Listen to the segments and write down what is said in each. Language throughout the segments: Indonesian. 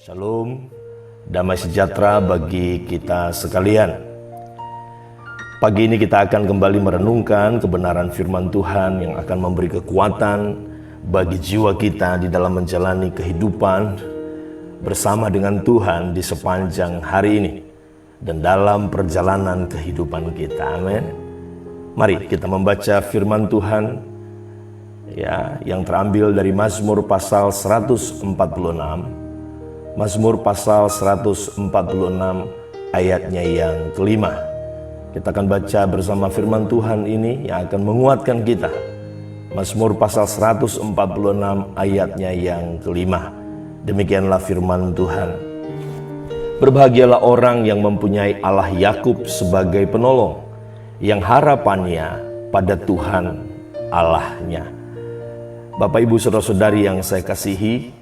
Shalom, damai sejahtera bagi kita sekalian. Pagi ini kita akan kembali merenungkan kebenaran firman Tuhan yang akan memberi kekuatan bagi jiwa kita di dalam menjalani kehidupan bersama dengan Tuhan di sepanjang hari ini dan dalam perjalanan kehidupan kita. Amin. Mari kita membaca firman Tuhan yang terambil dari Mazmur pasal 146. Mazmur pasal 146 ayatnya yang kelima. Kita akan baca bersama firman Tuhan ini yang akan menguatkan kita. Mazmur pasal 146 ayatnya yang kelima. Demikianlah firman Tuhan. Berbahagialah orang yang mempunyai Allah Yakub sebagai penolong, yang harapannya pada Tuhan Allahnya. Bapak, Ibu, Saudara-saudari yang saya kasihi,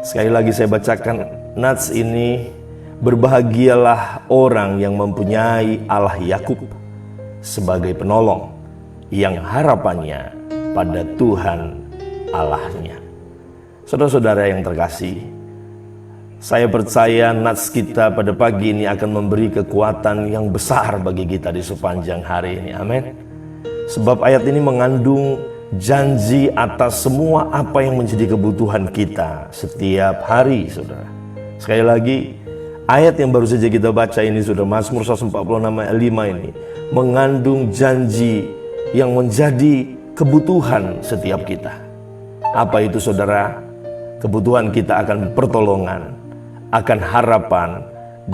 sekali lagi saya bacakan nats ini. Berbahagialah orang yang mempunyai Allah Yakub sebagai penolong, yang harapannya pada Tuhan Allahnya. Saudara-saudara yang terkasih, saya percaya nats kita pada pagi ini akan memberi kekuatan yang besar bagi kita di sepanjang hari ini. Amin. Sebab ayat ini mengandung janji atas semua apa yang menjadi kebutuhan kita setiap hari, saudara. Sekali lagi, ayat yang baru saja kita baca ini, saudara, Mazmur 146 ayat 5 ini mengandung janji yang menjadi kebutuhan setiap kita. Apa itu, saudara? Kebutuhan kita akan pertolongan, akan harapan,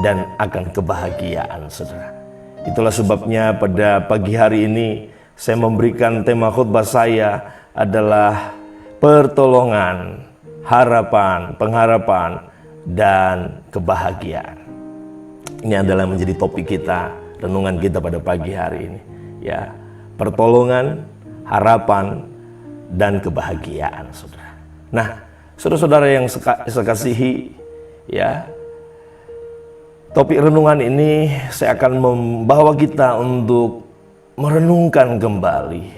dan akan kebahagiaan, saudara. Itulah sebabnya pada pagi hari ini saya memberikan tema khotbah saya adalah pertolongan, harapan, pengharapan, dan kebahagiaan. Ini adalah menjadi topik kita, renungan kita pada pagi hari ini. Ya, pertolongan, harapan, dan kebahagiaan, saudara. Nah, saudara-saudara yang saya kasihi, ya, topik renungan ini saya akan membawa kita untuk merenungkan kembali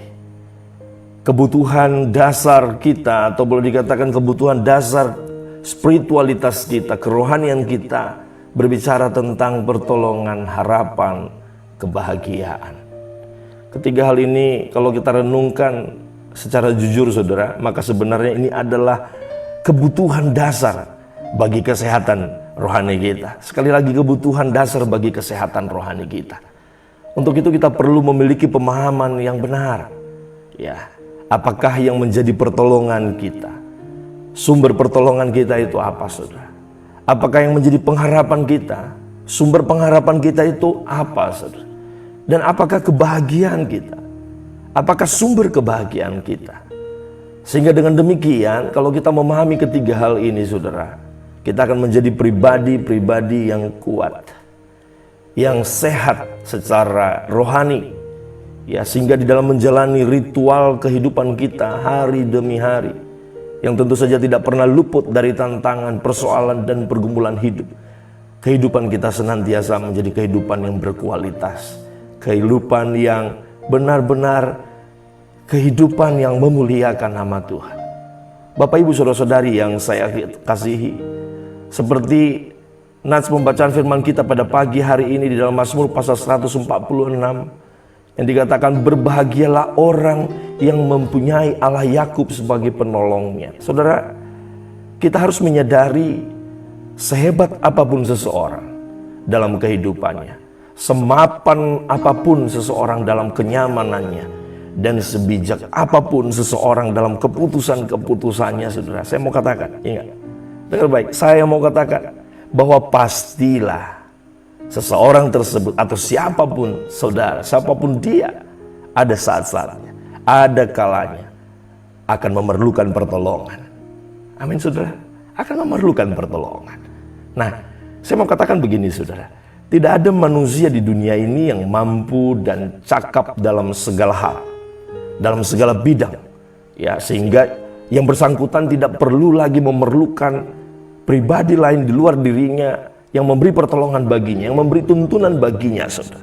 kebutuhan dasar kita, atau boleh dikatakan kebutuhan dasar spiritualitas kita, kerohanian kita, berbicara tentang pertolongan, harapan, kebahagiaan. Ketiga hal ini kalau kita renungkan secara jujur, saudara, maka sebenarnya ini adalah kebutuhan dasar bagi kesehatan rohani kita. Sekali lagi, kebutuhan dasar bagi kesehatan rohani kita. Untuk itu kita perlu memiliki pemahaman yang benar. Ya, apakah yang menjadi pertolongan kita? Sumber pertolongan kita itu apa, saudara? Apakah yang menjadi pengharapan kita? Sumber pengharapan kita itu apa, saudara? Dan apakah kebahagiaan kita? Apakah sumber kebahagiaan kita? Sehingga dengan demikian, kalau kita memahami ketiga hal ini, saudara, kita akan menjadi pribadi-pribadi yang kuat, yang sehat secara rohani, ya, sehingga di dalam menjalani ritual kehidupan kita hari demi hari, yang tentu saja tidak pernah luput dari tantangan, persoalan, dan pergumulan hidup, kehidupan kita senantiasa menjadi kehidupan yang berkualitas, kehidupan yang benar-benar kehidupan yang memuliakan nama Tuhan. Bapak, Ibu, Saudara-saudari yang saya kasihi, seperti nats pembacaan firman kita pada pagi hari ini di dalam Mazmur pasal 146 yang dikatakan, berbahagialah orang yang mempunyai Allah Yakub sebagai penolongnya. Saudara, kita harus menyadari sehebat apapun seseorang dalam kehidupannya, semapan apapun seseorang dalam kenyamanannya, dan sebijak apapun seseorang dalam keputusan-keputusannya, saudara, saya mau katakan, ingat, dengar baik, saya mau katakan bahwa pastilah seseorang tersebut atau siapapun, saudara, siapapun dia, ada saat-saatnya, ada kalanya akan memerlukan pertolongan. Amin, saudara, akan memerlukan pertolongan. Nah, saya mau katakan begini, saudara, tidak ada manusia di dunia ini yang mampu dan cakap dalam segala hal, dalam segala bidang, ya, sehingga yang bersangkutan tidak perlu lagi memerlukan pribadi lain di luar dirinya yang memberi pertolongan baginya, yang memberi tuntunan baginya, saudara.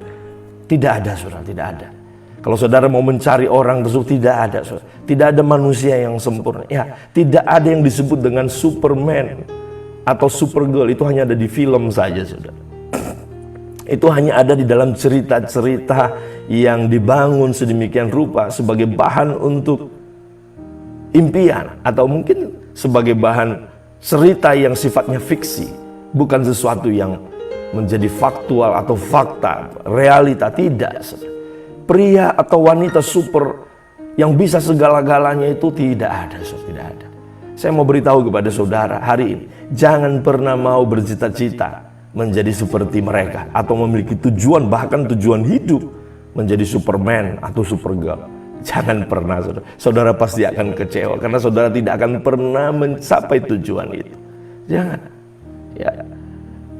Tidak ada, saudara, tidak ada. Kalau saudara mau mencari orang tersebut, tidak ada, saudara. Tidak ada manusia yang sempurna. Ya, tidak ada yang disebut dengan Superman atau Supergirl itu hanya ada di film saja, saudara. Itu hanya ada di dalam cerita-cerita yang dibangun sedemikian rupa sebagai bahan untuk impian, atau mungkin sebagai bahan cerita yang sifatnya fiksi, bukan sesuatu yang menjadi faktual atau fakta, realita. Tidak, saudara. Pria atau wanita super yang bisa segala-galanya itu tidak ada, saudara, tidak ada. Saya mau beritahu kepada saudara hari ini, jangan pernah mau bercita-cita menjadi seperti mereka atau memiliki tujuan, bahkan tujuan hidup menjadi Superman atau Supergirl. Jangan pernah, saudara. Saudara pasti akan kecewa karena saudara tidak akan pernah mencapai tujuan itu. Jangan. Ya.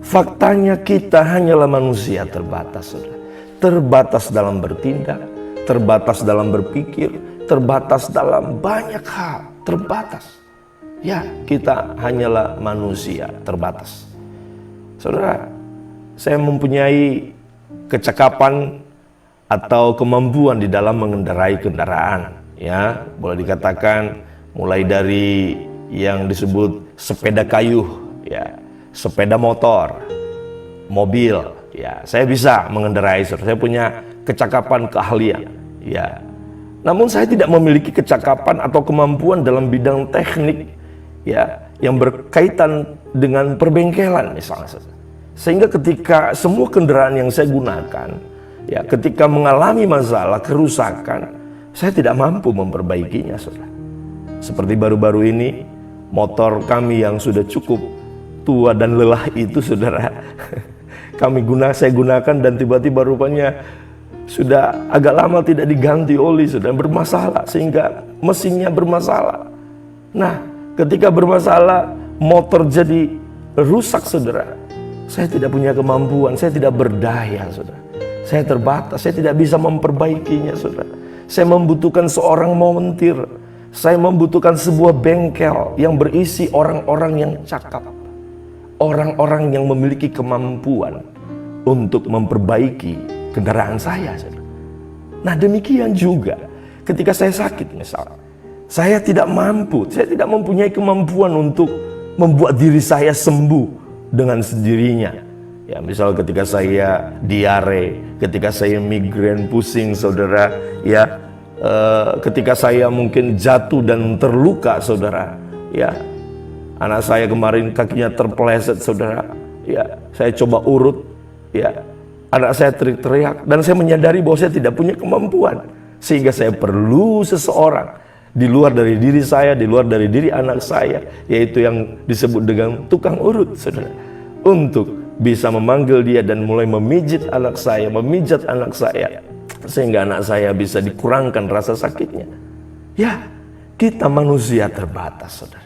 Faktanya kita hanyalah manusia terbatas, saudara. Terbatas dalam bertindak, terbatas dalam berpikir, terbatas dalam banyak hal, terbatas. Ya, kita hanyalah manusia terbatas. Saudara, saya mempunyai kecakapan atau kemampuan di dalam mengendarai kendaraan. Ya, boleh dikatakan mulai dari yang disebut sepeda kayu, ya, sepeda motor, mobil. Ya, saya bisa mengendarai. Saudara. Saya punya kecakapan, keahlian. Ya, namun saya tidak memiliki kecakapan atau kemampuan dalam bidang teknik, ya, yang berkaitan dengan perbengkelan misalnya. Sehingga ketika semua kendaraan yang saya gunakan, ya, ketika mengalami masalah kerusakan, saya tidak mampu memperbaikinya, saudara. Seperti baru-baru ini motor kami yang sudah cukup tua dan lelah itu, saudara, saya gunakan dan tiba-tiba rupanya sudah agak lama tidak diganti oli, saudara, bermasalah sehingga mesinnya bermasalah. Nah, ketika bermasalah, motor jadi rusak, saudara. Saya tidak punya kemampuan, saya tidak berdaya, saudara. Saya terbatas, saya tidak bisa memperbaikinya, saudara. Saya membutuhkan seorang montir. Saya membutuhkan sebuah bengkel yang berisi orang-orang yang cakap. Orang-orang yang memiliki kemampuan untuk memperbaiki kendaraan saya, saudara. Nah, demikian juga ketika saya sakit misalnya. Saya tidak mampu, saya tidak mempunyai kemampuan untuk membuat diri saya sembuh dengan sendirinya. Ya, misal ketika saya diare, ketika saya migrain, pusing, saudara, ya, ketika saya mungkin jatuh dan terluka, saudara, ya, anak saya kemarin kakinya terpeleset, saudara, ya, saya coba urut, ya, anak saya teriak-teriak dan saya menyadari bahwa saya tidak punya kemampuan, sehingga saya perlu seseorang di luar dari diri saya, di luar dari diri anak saya, yaitu yang disebut dengan tukang urut, saudara, untuk bisa memanggil dia dan mulai memijit anak saya, memijat anak saya, sehingga anak saya bisa dikurangkan rasa sakitnya. Ya, kita manusia terbatas, saudara.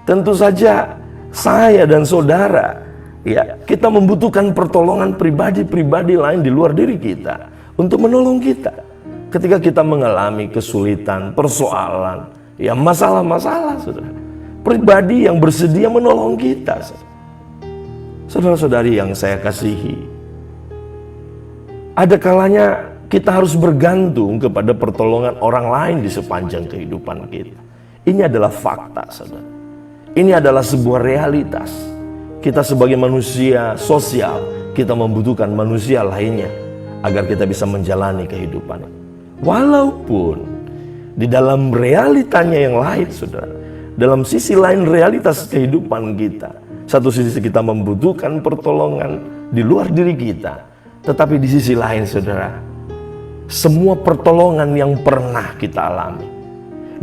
Tentu saja saya dan saudara, ya, kita membutuhkan pertolongan pribadi-pribadi lain di luar diri kita untuk menolong kita. Ketika kita mengalami kesulitan, persoalan, ya, masalah-masalah, saudara, pribadi yang bersedia menolong kita. Saudara-saudari yang saya kasihi, ada kalanya kita harus bergantung kepada pertolongan orang lain di sepanjang kehidupan kita. Ini adalah fakta, saudara. Ini adalah sebuah realitas. Kita sebagai manusia sosial, kita membutuhkan manusia lainnya agar kita bisa menjalani kehidupan. Walaupun di dalam realitanya yang lain, saudara, dalam sisi lain realitas kehidupan kita, satu sisi kita membutuhkan pertolongan di luar diri kita, tetapi di sisi lain, saudara, semua pertolongan yang pernah kita alami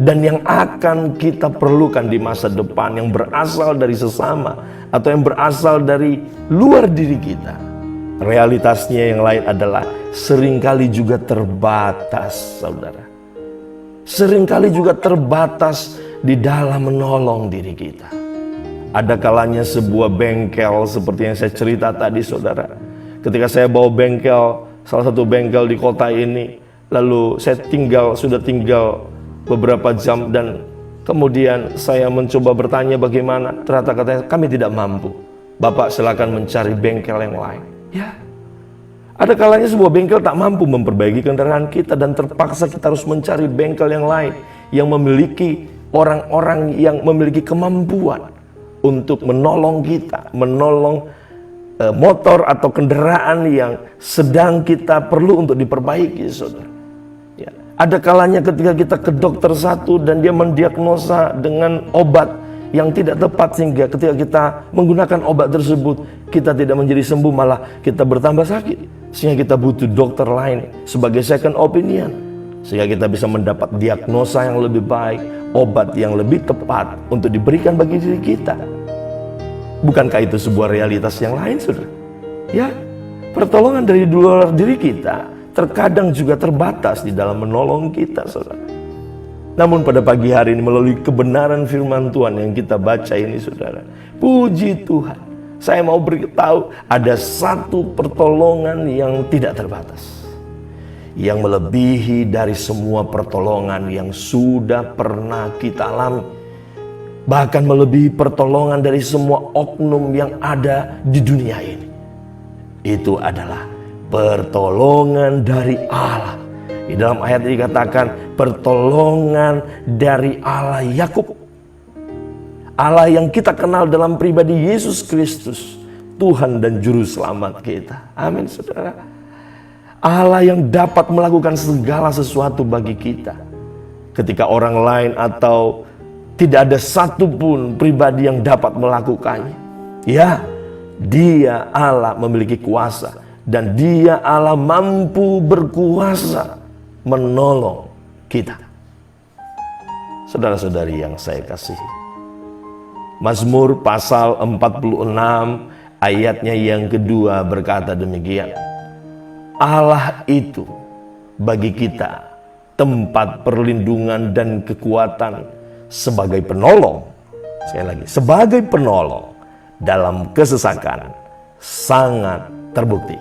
dan yang akan kita perlukan di masa depan, yang berasal dari sesama atau yang berasal dari luar diri kita, realitasnya yang lain adalah seringkali juga terbatas, saudara. Seringkali juga terbatas di dalam menolong diri kita. Ada kalanya sebuah bengkel seperti yang saya cerita tadi, saudara. Ketika saya bawa bengkel, salah satu bengkel di kota ini, lalu saya sudah tinggal beberapa jam dan kemudian saya mencoba bertanya bagaimana. Ternyata katanya kami tidak mampu. Bapak silakan mencari bengkel yang lain. Ya. Ada kalanya sebuah bengkel tak mampu memperbaiki kendaraan kita dan terpaksa kita harus mencari bengkel yang lain yang memiliki orang-orang yang memiliki kemampuan untuk menolong kita, menolong motor atau kendaraan yang sedang kita perlu untuk diperbaiki, saudara. Ya. Ada kalanya ketika kita ke dokter satu dan dia mendiagnosa dengan obat yang tidak tepat, sehingga ketika kita menggunakan obat tersebut kita tidak menjadi sembuh, malah kita bertambah sakit, sehingga kita butuh dokter lain sebagai second opinion, sehingga kita bisa mendapat diagnosa yang lebih baik, obat yang lebih tepat untuk diberikan bagi diri kita. Bukankah itu sebuah realitas yang lain, saudara? Ya, pertolongan dari luar diri kita terkadang juga terbatas di dalam menolong kita, saudara. Namun pada pagi hari ini melalui kebenaran firman Tuhan yang kita baca ini, saudara, puji Tuhan, saya mau beritahu ada satu pertolongan yang tidak terbatas, yang melebihi dari semua pertolongan yang sudah pernah kita alami. Bahkan melebihi pertolongan dari semua oknum yang ada di dunia ini. Itu adalah pertolongan dari Allah. Di dalam ayat ini dikatakan pertolongan dari Allah Yakub. Allah yang kita kenal dalam pribadi Yesus Kristus, Tuhan dan Juru Selamat kita. Amin, saudara. Allah yang dapat melakukan segala sesuatu bagi kita. Ketika orang lain atau tidak ada satupun pribadi yang dapat melakukannya. Ya, Dia Allah memiliki kuasa, dan Dia Allah mampu berkuasa menolong kita. Saudara-saudari yang saya kasihi, Mazmur pasal 46 ayatnya yang kedua berkata demikian. Allah itu bagi kita tempat perlindungan dan kekuatan, sebagai penolong, sekali lagi, sebagai penolong dalam kesesakan sangat terbukti.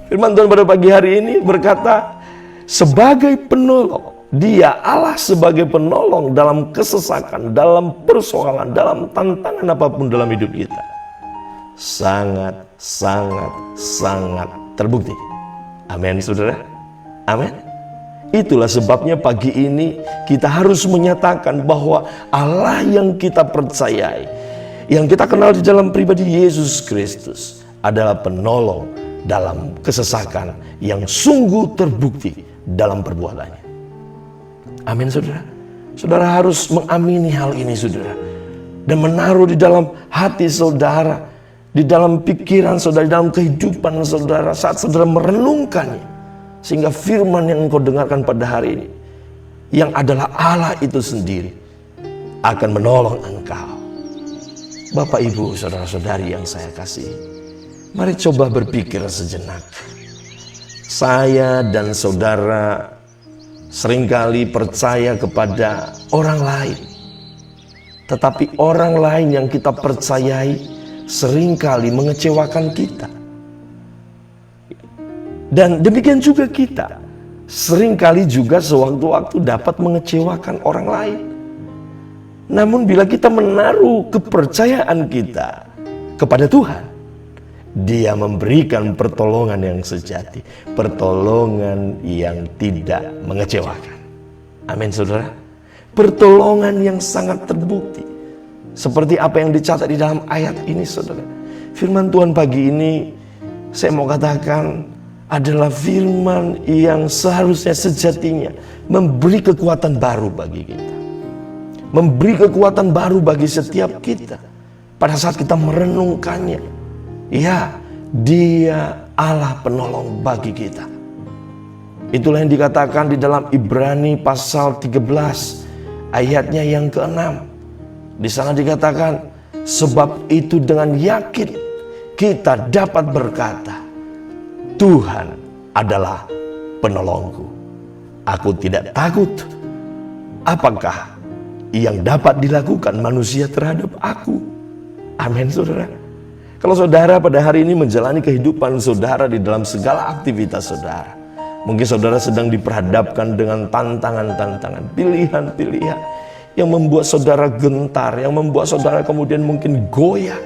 Firman Tuhan pada pagi hari ini berkata, sebagai penolong, Dia Allah sebagai penolong dalam kesesakan, dalam persoalan, dalam tantangan apapun dalam hidup kita. Sangat terbukti. Amin, saudara. Amin. Itulah sebabnya pagi ini kita harus menyatakan bahwa Allah yang kita percayai, yang kita kenal di dalam pribadi Yesus Kristus, adalah penolong dalam kesesakan yang sungguh terbukti dalam perbuatannya. Amin, saudara. Saudara harus mengamini hal ini, saudara, dan menaruh di dalam hati saudara, di dalam pikiran saudara, di dalam kehidupan saudara, saat saudara merenungkannya. Sehingga firman yang engkau dengarkan pada hari ini, yang adalah Allah itu sendiri, akan menolong engkau. Bapak, Ibu, saudara-saudari yang saya kasihi, mari coba berpikir sejenak. Saya dan saudara seringkali percaya kepada orang lain, tetapi orang lain yang kita percayai seringkali mengecewakan kita. Dan demikian juga kita seringkali juga sewaktu-waktu dapat mengecewakan orang lain. Namun bila kita menaruh kepercayaan kita kepada Tuhan, Dia memberikan pertolongan yang sejati, pertolongan yang tidak mengecewakan. Amin, saudara. Pertolongan yang sangat terbukti, seperti apa yang dicatat di dalam ayat ini, saudara. Firman Tuhan pagi ini saya mau katakan adalah firman yang seharusnya sejatinya memberi kekuatan baru bagi kita, memberi kekuatan baru bagi setiap kita pada saat kita merenungkannya. Ya, Dia Allah penolong bagi kita. Itulah yang dikatakan di dalam Ibrani pasal 13 ayatnya yang ke-6. Di sana dikatakan, sebab itu dengan yakin kita dapat berkata, Tuhan adalah penolongku. Aku tidak takut. Apakah yang dapat dilakukan manusia terhadap aku? Amin, saudara. Kalau saudara pada hari ini menjalani kehidupan saudara di dalam segala aktivitas saudara, mungkin saudara sedang diperhadapkan dengan tantangan-tantangan, pilihan-pilihan yang membuat saudara gentar, yang membuat saudara kemudian mungkin goyah.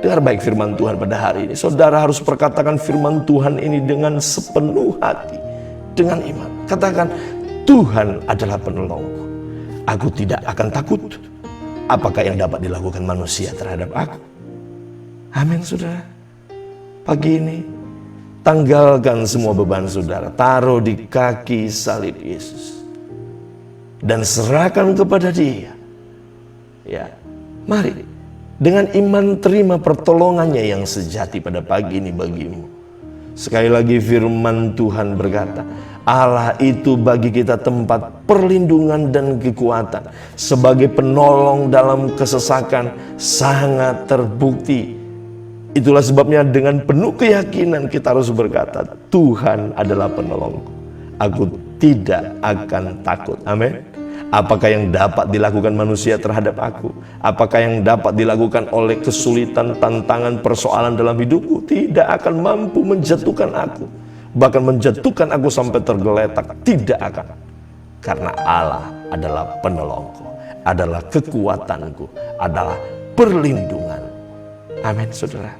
Dengar baik firman Tuhan pada hari ini. Saudara harus perkatakan firman Tuhan ini dengan sepenuh hati, dengan iman. Katakan, Tuhan adalah penolongku. Aku tidak akan takut. apakah yang dapat dilakukan manusia terhadap aku? Amin, saudara. Pagi ini, tanggalkan semua beban saudara, taruh di kaki salib Yesus, dan serahkan kepada Dia. Ya, mari dengan iman terima pertolongannya yang sejati pada pagi ini bagimu. Sekali lagi firman Tuhan berkata, Allah itu bagi kita tempat perlindungan dan kekuatan, sebagai penolong dalam kesesakan sangat terbukti. Itulah sebabnya dengan penuh keyakinan kita harus berkata, Tuhan adalah penolongku, aku tidak akan takut. Amin. Apakah yang dapat dilakukan manusia terhadap aku? Apakah yang dapat dilakukan oleh kesulitan, tantangan, persoalan dalam hidupku? Tidak akan mampu menjatuhkan aku. Bahkan menjatuhkan aku sampai tergeletak. Tidak akan. Karena Allah adalah penolongku, adalah kekuatanku, adalah perlindungan. Amin, saudara.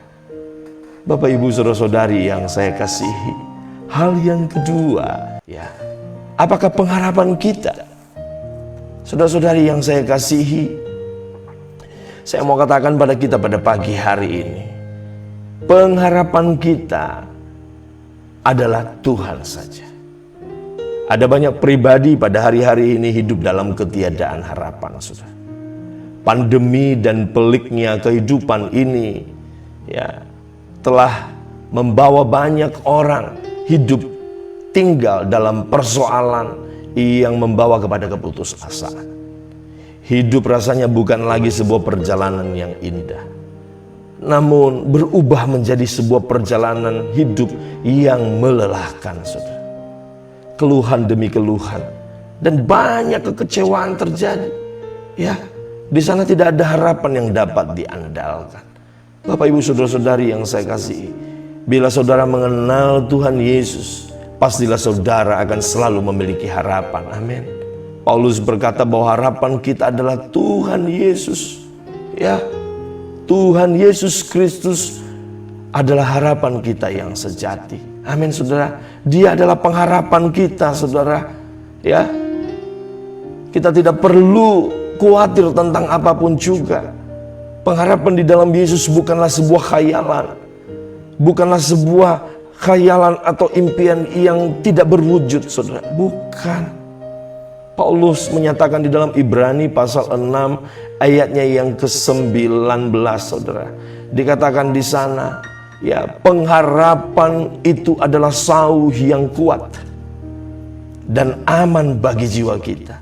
Bapak, Ibu, saudara-saudari yang saya kasihi, hal yang kedua, ya, apakah pengharapan kita? Saudara-saudari yang saya kasihi, saya mau katakan pada kita pada pagi hari ini, pengharapan kita adalah Tuhan saja. Ada banyak pribadi pada hari-hari ini hidup dalam ketiadaan harapan, saudara. Pandemi dan peliknya kehidupan ini, ya, telah membawa banyak orang hidup tinggal dalam persoalan yang membawa kepada keputusasaan. Hidup rasanya bukan lagi sebuah perjalanan yang indah, namun berubah menjadi sebuah perjalanan hidup yang melelahkan, saudara. Keluhan demi keluhan, dan banyak kekecewaan terjadi. Ya, di sana tidak ada harapan yang dapat diandalkan. Bapak, Ibu, saudara-saudari yang saya kasihi, bila saudara mengenal Tuhan Yesus, pastilah saudara akan selalu memiliki harapan. Amin. Paulus berkata bahwa harapan kita adalah Tuhan Yesus. Ya, Tuhan Yesus Kristus adalah harapan kita yang sejati. Amin, saudara. Dia adalah pengharapan kita, saudara. Ya, kita tidak perlu khawatir tentang apapun juga. Pengharapan di dalam Yesus bukanlah sebuah khayalan, bukanlah sebuah khayalan atau impian yang tidak berwujud, saudara. Bukan. Paulus menyatakan di dalam Ibrani pasal 6 ayatnya yang ke-19, saudara. Dikatakan di sana, ya, pengharapan itu adalah sauh yang kuat dan aman bagi jiwa kita,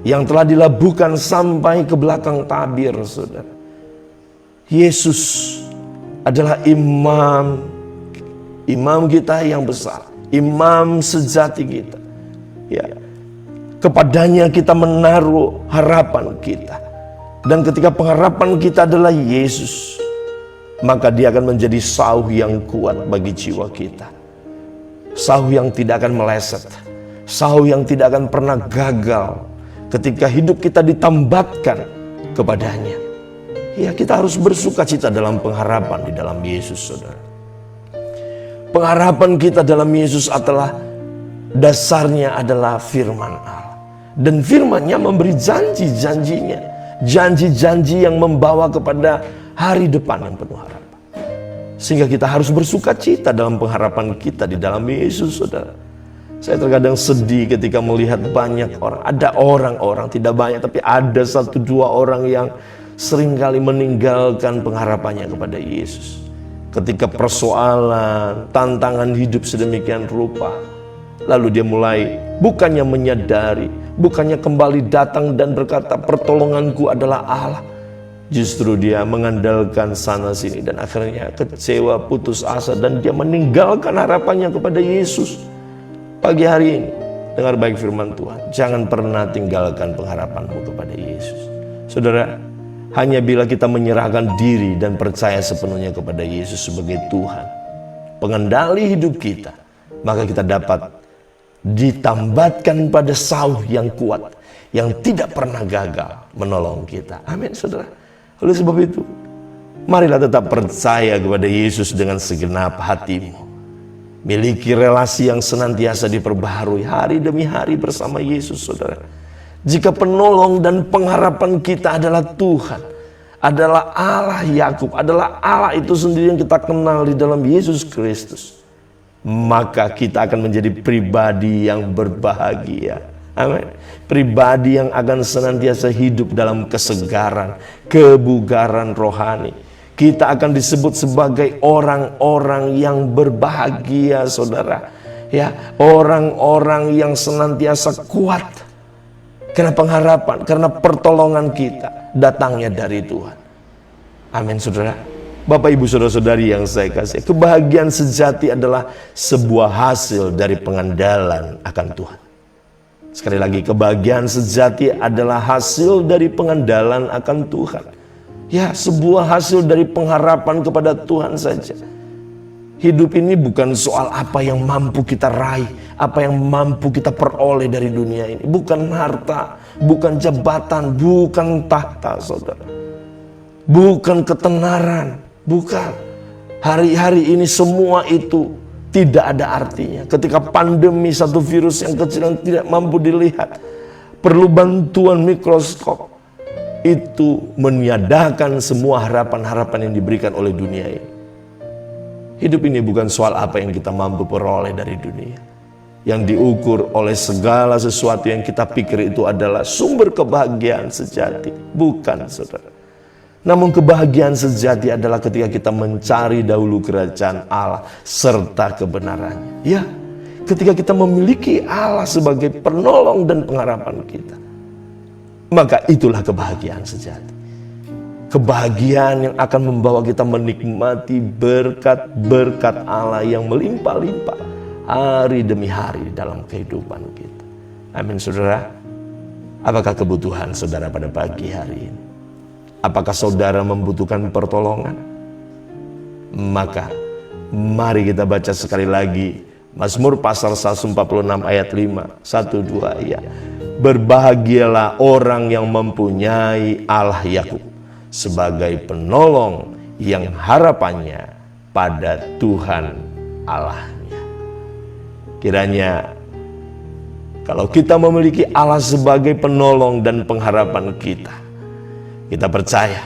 yang telah dilabuhkan sampai ke belakang tabir, saudara. Yesus adalah imam kita yang besar, imam sejati kita. Ya, kepadanya kita menaruh harapan kita. Dan ketika pengharapan kita adalah Yesus, maka Dia akan menjadi sauh yang kuat bagi jiwa kita. Sauh yang tidak akan meleset, sauh yang tidak akan pernah gagal ketika hidup kita ditambatkan kepadanya. Ya, kita harus bersuka cita dalam pengharapan di dalam Yesus, saudara. Pengharapan kita dalam Yesus adalah dasarnya adalah firman Allah. Dan firman-Nya memberi janji-janjinya, janji-janji yang membawa kepada hari depan yang penuh harapan. Sehingga kita harus bersuka cita dalam pengharapan kita di dalam Yesus, saudara. Saya terkadang sedih ketika melihat banyak orang, ada orang-orang, tidak banyak, tapi ada 1-2 orang yang seringkali meninggalkan pengharapannya kepada Yesus. Ketika persoalan, tantangan hidup sedemikian rupa, lalu dia mulai bukannya menyadari, bukannya kembali datang dan berkata pertolonganku adalah Allah, justru dia mengandalkan sana sini dan akhirnya kecewa, putus asa, dan dia meninggalkan harapannya kepada Yesus. Pagi hari ini dengar baik firman Tuhan, jangan pernah tinggalkan pengharapanmu kepada Yesus, saudara. Hanya bila kita menyerahkan diri dan percaya sepenuhnya kepada Yesus sebagai Tuhan, pengendali hidup kita, maka kita dapat ditambatkan pada sauh yang kuat, yang tidak pernah gagal menolong kita. Amin, saudara. Oleh sebab itu, marilah tetap percaya kepada Yesus dengan segenap hatimu. Miliki relasi yang senantiasa diperbaharui hari demi hari bersama Yesus, saudara. Jika penolong dan pengharapan kita adalah Tuhan, adalah Allah Yakub, adalah Allah itu sendiri yang kita kenal di dalam Yesus Kristus, maka kita akan menjadi pribadi yang berbahagia. Amin. Pribadi yang akan senantiasa hidup dalam kesegaran, kebugaran rohani. Kita akan disebut sebagai orang-orang yang berbahagia, saudara. Ya, orang-orang yang senantiasa kuat. Karena pengharapan, karena pertolongan kita datangnya dari Tuhan. Amin, saudara. Bapak, ibu, saudara-saudari yang saya kasih, kebahagiaan sejati adalah sebuah hasil dari pengandalan akan Tuhan. Sekali lagi, kebahagiaan sejati adalah hasil dari pengandalan akan Tuhan. Ya, sebuah hasil dari pengharapan kepada Tuhan saja. Hidup ini bukan soal apa yang mampu kita raih, apa yang mampu kita peroleh dari dunia ini. Bukan harta, bukan jabatan, bukan tahta, saudara. Bukan ketenaran, bukan. Hari-hari ini semua itu tidak ada artinya. Ketika pandemi, satu virus yang kecil yang tidak mampu dilihat, perlu bantuan mikroskop, itu meniadakan semua harapan-harapan yang diberikan oleh dunia ini. Hidup ini bukan soal apa yang kita mampu peroleh dari dunia. Yang diukur oleh segala sesuatu yang kita pikir itu adalah sumber kebahagiaan sejati. Bukan, saudara. Namun kebahagiaan sejati adalah ketika kita mencari dahulu kerajaan Allah serta kebenarannya. Ya, ketika kita memiliki Allah sebagai penolong dan pengharapan kita, maka itulah kebahagiaan sejati. Kebahagiaan yang akan membawa kita menikmati berkat-berkat Allah yang melimpah-limpah hari demi hari dalam kehidupan kita. Amin, saudara. Apakah kebutuhan saudara pada pagi hari ini? Apakah saudara membutuhkan pertolongan? Maka mari kita baca sekali lagi Mazmur pasal 146 ayat 5, 1, 2 ya. Berbahagialah orang yang mempunyai Allah Yakub sebagai penolong yang harapannya pada Tuhan Allahnya. Kiranya kalau kita memiliki Allah sebagai penolong dan pengharapan kita, kita percaya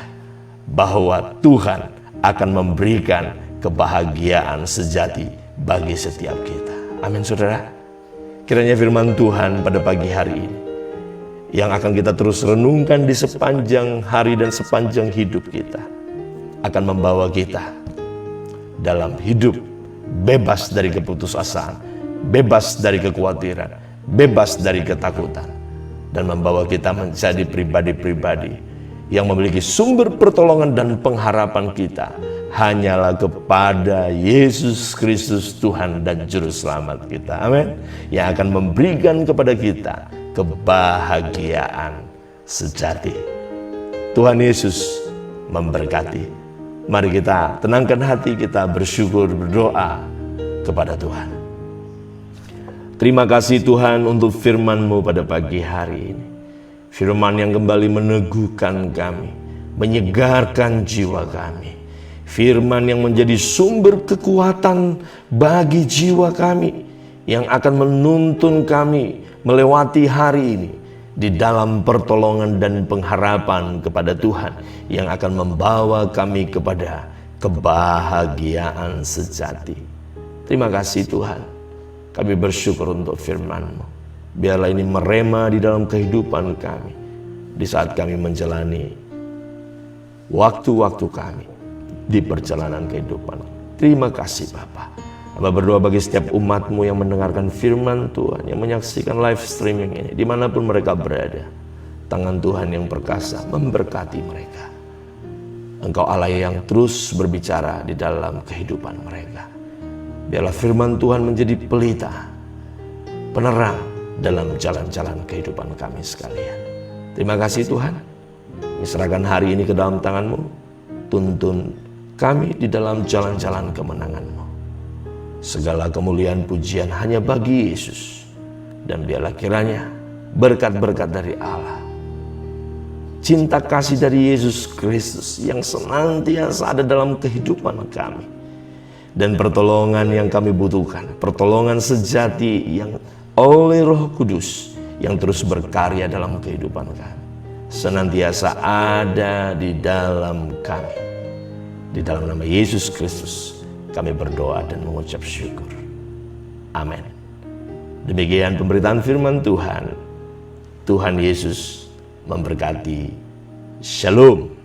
bahwa Tuhan akan memberikan kebahagiaan sejati bagi setiap kita. Amin, saudara. Kiranya firman Tuhan pada pagi hari ini yang akan kita terus renungkan di sepanjang hari dan sepanjang hidup kita, akan membawa kita dalam hidup bebas dari keputusasaan, bebas dari kekhawatiran, bebas dari ketakutan, dan membawa kita menjadi pribadi-pribadi yang memiliki sumber pertolongan dan pengharapan kita hanyalah kepada Yesus Kristus, Tuhan dan Juru Selamat kita. Amin. Yang akan memberikan kepada kita kebahagiaan sejati. Tuhan Yesus memberkati. Mari kita tenangkan hati kita, bersyukur, berdoa kepada Tuhan. Terima kasih Tuhan untuk firman-Mu pada pagi hari ini. Firman yang kembali meneguhkan kami, menyegarkan jiwa kami. Firman yang menjadi sumber kekuatan bagi jiwa kami, yang akan menuntun kami melewati hari ini di dalam pertolongan dan pengharapan kepada Tuhan, yang akan membawa kami kepada kebahagiaan sejati. Terima kasih Tuhan. Kami bersyukur untuk firman-Mu. Biarlah ini merema di dalam kehidupan kami di saat kami menjalani waktu-waktu kami di perjalanan kehidupan. Terima kasih Bapa. Hamba berdoa bagi setiap umat-Mu yang mendengarkan firman Tuhan, yang menyaksikan live streaming ini, dimanapun mereka berada. Tangan Tuhan yang perkasa memberkati mereka. Engkau Allah yang terus berbicara di dalam kehidupan mereka. Biarlah firman Tuhan menjadi pelita, penerang dalam jalan-jalan kehidupan kami sekalian. Terima kasih Tuhan. Serahkan hari ini ke dalam tangan-Mu. Tuntun kami di dalam jalan-jalan kemenangan-Mu. Segala kemuliaan pujian hanya bagi Yesus. Dan biarlah kiranya berkat-berkat dari Allah, cinta kasih dari Yesus Kristus yang senantiasa ada dalam kehidupan kami, dan pertolongan yang kami butuhkan, pertolongan sejati yang oleh Roh Kudus yang terus berkarya dalam kehidupan kami, senantiasa ada di dalam kami. Di dalam nama Yesus Kristus kami berdoa dan mengucap syukur. Amin. Demikian pemberitaan firman Tuhan. Tuhan Yesus memberkati. Shalom.